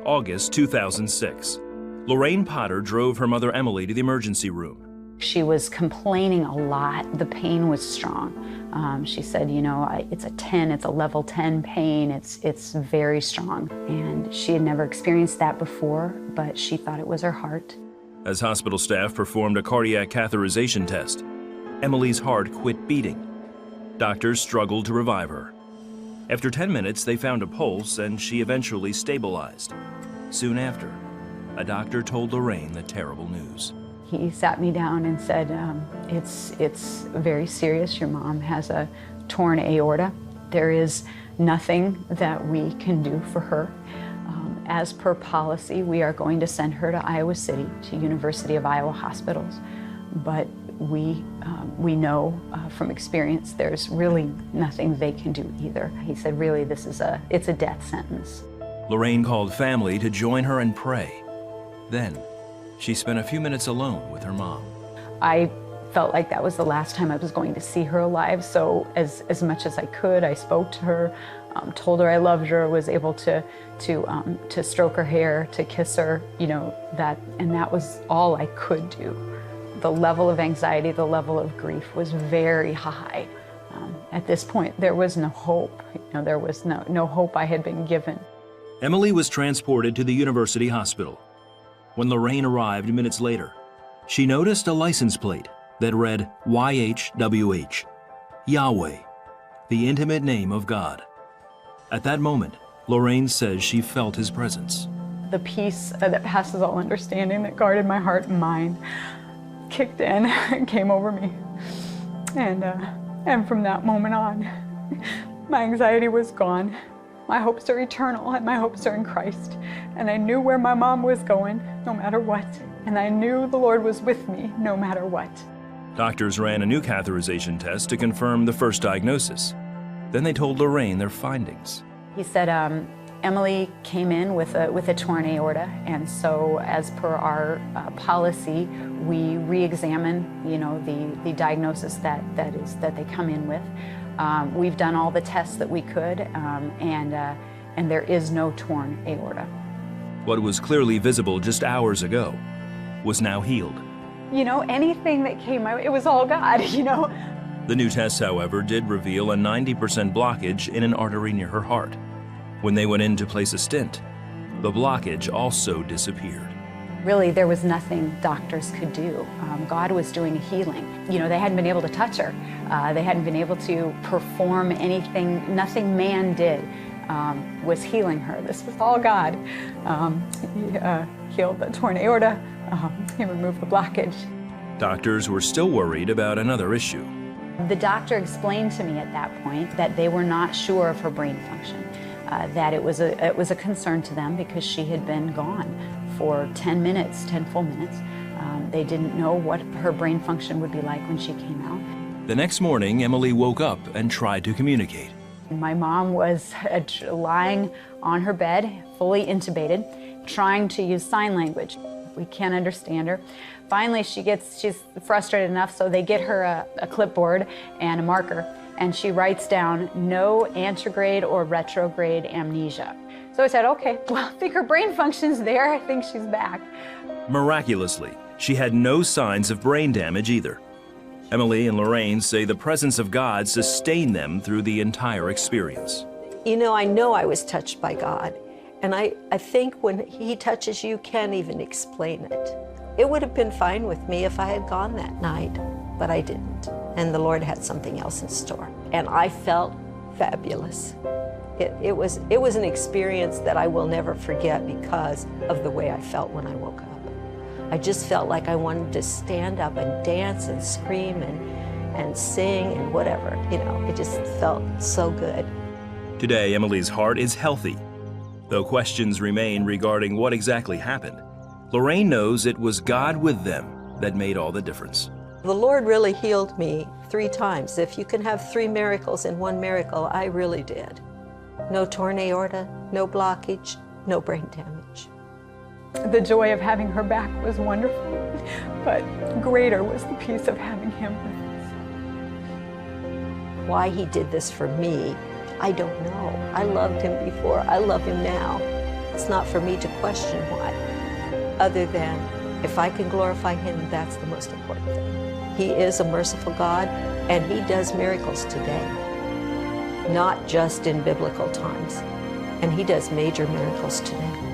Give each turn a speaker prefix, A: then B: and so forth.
A: August 2006. Lorraine Potter drove her mother Emily to the emergency room.
B: She was complaining a lot. The pain was strong. She said, you know, it's a 10, it's a level 10 pain. It's very strong. And she had never experienced that before, but she thought it was her heart.
A: As hospital staff performed a cardiac catheterization test, Emily's heart quit beating. Doctors struggled to revive her. After 10 minutes, they found a pulse and she eventually stabilized. Soon after, a doctor told Lorraine the terrible news.
B: He sat me down and said, it's very serious. Your mom has a torn aorta. There is nothing that we can do for her. As per policy, we are going to send her to Iowa City, to University of Iowa hospitals. But we know from experience there's really nothing they can do either. He said, really, it's a death sentence.
A: Lorraine called family to join her and pray. Then, she spent a few minutes alone with her mom.
B: I felt like that was the last time I was going to see her alive, so as much as I could, I spoke to her, told her I loved her, was able to stroke her hair, to kiss her, you know, and that was all I could do. The level of anxiety, the level of grief was very high. At this point, there was no hope. You know, there was no hope I had been given.
A: Emily was transported to the University Hospital. When Lorraine arrived minutes later, she noticed a license plate that read YHWH, Yahweh, the intimate name of God. At that moment, Lorraine says she felt his presence.
B: The peace that passes all understanding that guarded my heart and mind kicked in and came over me. And from that moment on, my anxiety was gone. My hopes are eternal and my hopes are in Christ. And I knew where my mom was going, no matter what. And I knew the Lord was with me, no matter what.
A: Doctors ran a new catheterization test to confirm the first diagnosis. Then they told Lorraine their findings.
B: He said, Emily came in with a torn aorta, and so as per our policy, we re-examine, you know, the diagnosis that they come in with. We've done all the tests that we could, and there is no torn aorta.
A: What was clearly visible just hours ago was now healed.
B: You know, anything that came out, it was all God, you know.
A: The new tests, however, did reveal a 90% blockage in an artery near her heart. When they went in to place a stent, the blockage also disappeared.
B: Really, there was nothing doctors could do. God was doing a healing. You know, they hadn't been able to touch her. They hadn't been able to perform anything. Nothing man did was healing her. This was all God. He healed the torn aorta. He removed the blockage.
A: Doctors were still worried about another issue.
B: The doctor explained to me at that point that they were not sure of her brain function. That it was a concern to them because she had been gone for 10 full minutes. They didn't know what her brain function would be like when she came out.
A: The next morning, Emily woke up and tried to communicate.
B: My mom was lying on her bed, fully intubated, trying to use sign language. We can't understand her. Finally, she's frustrated enough, so they get her a clipboard and a marker, and she writes down no antegrade or retrograde amnesia. So I said, okay, well, I think her brain function's there. I think she's back.
A: Miraculously, she had no signs of brain damage either. Emily and Lorraine say the presence of God sustained them through the entire experience.
C: You know I was touched by God. And I think when He touches you, can't even explain it. It would have been fine with me if I had gone that night, but I didn't. And the Lord had something else in store. And I felt fabulous. It was an experience that I will never forget because of the way I felt when I woke up. I just felt like I wanted to stand up and dance and scream and sing and whatever. You know, it just felt so good.
A: Today, Emily's heart is healthy. Though questions remain regarding what exactly happened, Lorraine knows it was God with them that made all the difference.
C: The Lord really healed me 3 times. If you can have 3 miracles in one miracle, I really did. No torn aorta, no blockage, no brain damage.
B: The joy of having her back was wonderful, but greater was the peace of having Him with us.
C: Why He did this for me, I don't know. I loved Him before. I love Him now. It's not for me to question why, other than if I can glorify him, that's the most important thing. He is a merciful God, and he does miracles today, not just in biblical times. And he does major miracles today.